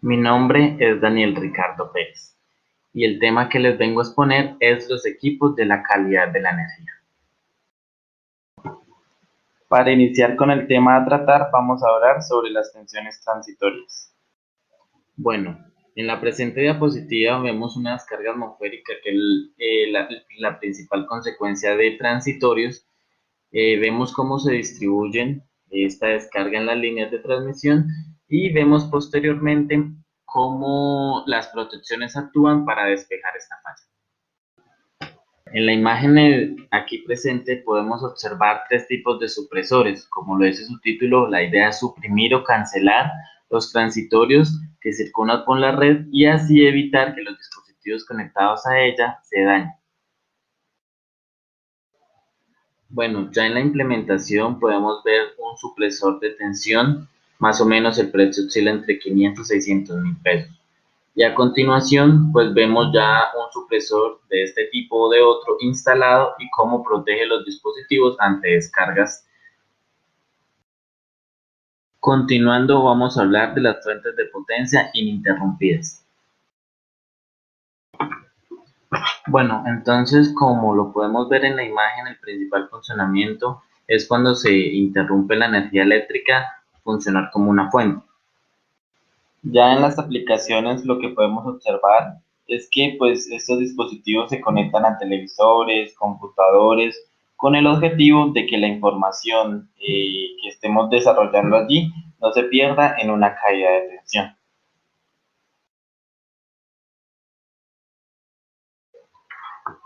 Mi nombre es Daniel Ricardo Pérez y el tema que les vengo a exponer es los equipos de la calidad de la energía. Para iniciar con el tema a tratar, vamos a hablar sobre las tensiones transitorias. Bueno, en la presente diapositiva vemos una descarga atmosférica que es la principal consecuencia de transitorios. Vemos cómo se distribuyen esta descarga en las líneas de transmisión y vemos posteriormente cómo las protecciones actúan para despejar esta falla. En la imagen aquí presente podemos observar tres tipos de supresores. Como lo dice su título, la idea es suprimir o cancelar los transitorios que circulan por la red y así evitar que los dispositivos conectados a ella se dañen. Bueno, ya en la implementación podemos ver un supresor de tensión, más o menos el precio oscila entre 500 y 600 mil pesos. Y a continuación, pues vemos ya un supresor de este tipo o de otro instalado y cómo protege los dispositivos ante descargas. Continuando, vamos a hablar de las fuentes de potencia ininterrumpidas. Bueno, entonces, como lo podemos ver en la imagen, el principal funcionamiento es cuando se interrumpe la energía eléctrica, funcionar como una fuente. Ya en las aplicaciones lo que podemos observar es que pues estos dispositivos se conectan a televisores, computadores, con el objetivo de que la información que estemos desarrollando allí no se pierda en una caída de tensión.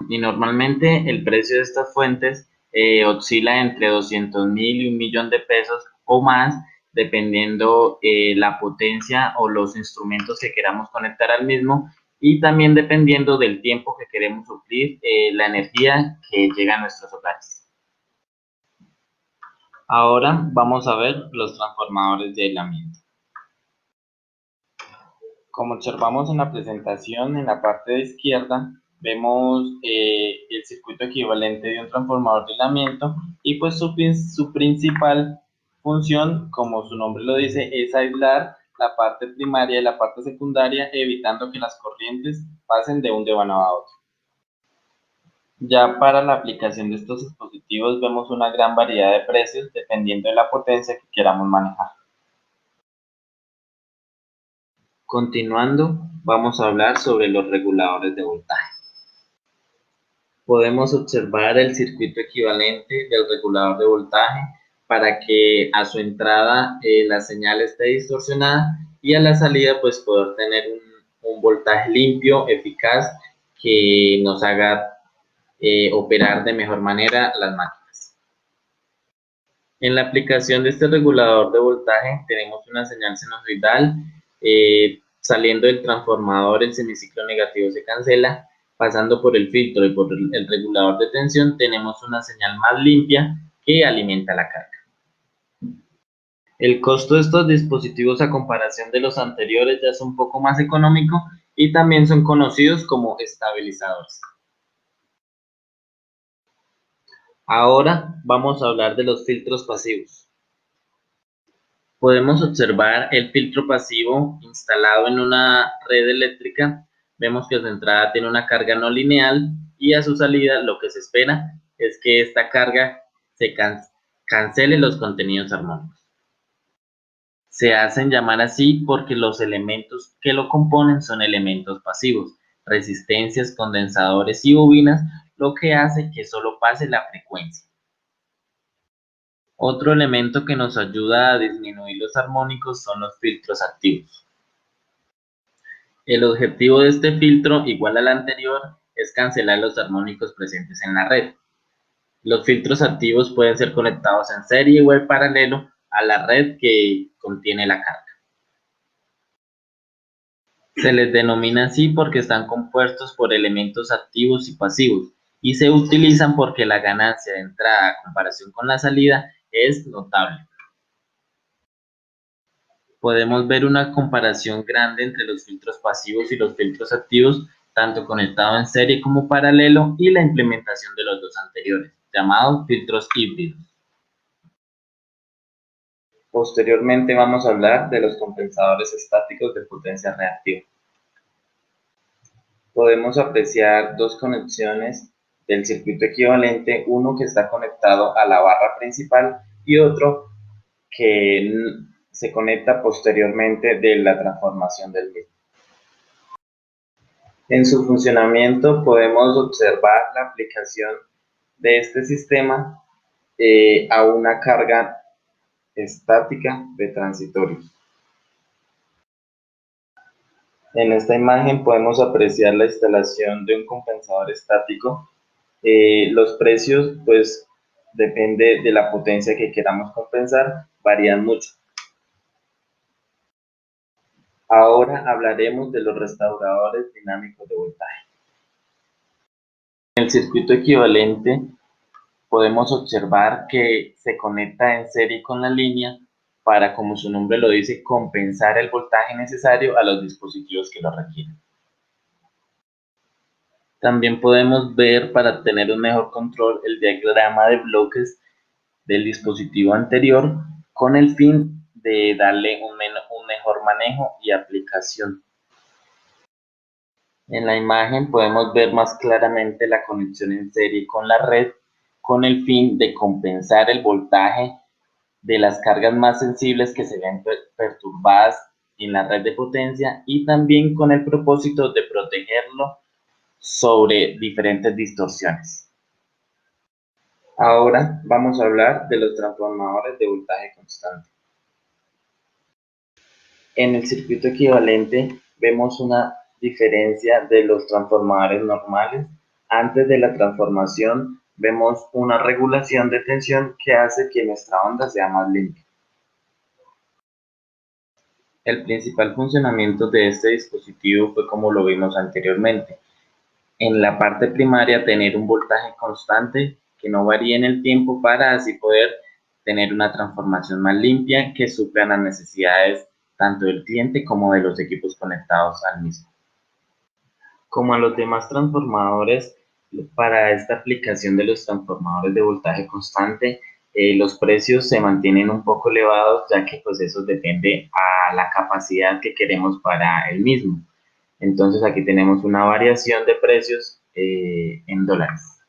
Y normalmente el precio de estas fuentes oscila entre 200.000 y 1.000.000 de pesos o más, dependiendo la potencia o los instrumentos que queramos conectar al mismo y también dependiendo del tiempo que queremos suplir la energía que llega a nuestros hogares. Ahora vamos a ver los transformadores de aislamiento. Como observamos en la presentación, en la parte de izquierda, vemos el circuito equivalente de un transformador de aislamiento y pues su principal función, como su nombre lo dice, es aislar la parte primaria y la parte secundaria, evitando que las corrientes pasen de un devano a otro. Ya para la aplicación de estos dispositivos vemos una gran variedad de precios dependiendo de la potencia que queramos manejar. Continuando, vamos a hablar sobre los reguladores de voltaje. Podemos observar el circuito equivalente del regulador de voltaje para que a su entrada la señal esté distorsionada y a la salida pues poder tener un voltaje limpio, eficaz, que nos haga operar de mejor manera las máquinas. En la aplicación de este regulador de voltaje tenemos una señal sinusoidal, saliendo del transformador el semiciclo negativo se cancela, pasando por el filtro y por el regulador de tensión tenemos una señal más limpia que alimenta la carga. El costo de estos dispositivos a comparación de los anteriores ya es un poco más económico y también son conocidos como estabilizadores. Ahora vamos a hablar de los filtros pasivos. Podemos observar el filtro pasivo instalado en una red eléctrica. Vemos que a su entrada tiene una carga no lineal y a su salida lo que se espera es que esta carga se cancele los contenidos armónicos. Se hacen llamar así porque los elementos que lo componen son elementos pasivos, resistencias, condensadores y bobinas, lo que hace que solo pase la frecuencia. Otro elemento que nos ayuda a disminuir los armónicos son los filtros activos. El objetivo de este filtro, igual al anterior, es cancelar los armónicos presentes en la red. Los filtros activos pueden ser conectados en serie o en paralelo a la red que contiene la carga. Se les denomina así porque están compuestos por elementos activos y pasivos y se utilizan porque la ganancia de entrada a comparación con la salida es notable. Podemos ver una comparación grande entre los filtros pasivos y los filtros activos, tanto conectado en serie como paralelo, y la implementación de los dos anteriores, llamados filtros híbridos. Posteriormente vamos a hablar de los compensadores estáticos de potencia reactiva. Podemos apreciar dos conexiones del circuito equivalente, uno que está conectado a la barra principal y otro que se conecta posteriormente de la transformación del mismo. En su funcionamiento podemos observar la aplicación de este sistema a una carga estática de transitorios. En esta imagen podemos apreciar la instalación de un compensador estático. Los precios, pues, depende de la potencia que queramos compensar, varían mucho. Ahora hablaremos de los restauradores dinámicos de voltaje. En el circuito equivalente podemos observar que se conecta en serie con la línea para, como su nombre lo dice, compensar el voltaje necesario a los dispositivos que lo requieren. También podemos ver, para tener un mejor control, el diagrama de bloques del dispositivo anterior con el fin de darle un mejor manejo y aplicación. En la imagen podemos ver más claramente la conexión en serie con la red con el fin de compensar el voltaje de las cargas más sensibles que se ven perturbadas en la red de potencia y también con el propósito de protegerlo sobre diferentes distorsiones. Ahora vamos a hablar de los transformadores de voltaje constante. En el circuito equivalente vemos una diferencia de los transformadores normales. Antes de la transformación vemos una regulación de tensión que hace que nuestra onda sea más limpia. El principal funcionamiento de este dispositivo fue como lo vimos anteriormente. En la parte primaria, tener un voltaje constante que no varíe en el tiempo para así poder tener una transformación más limpia que supla las necesidades tanto del cliente como de los equipos conectados al mismo. Como a los demás transformadores, para esta aplicación de los transformadores de voltaje constante, los precios se mantienen un poco elevados, ya que pues eso depende a la capacidad que queremos para el mismo. Entonces aquí tenemos una variación de precios en dólares.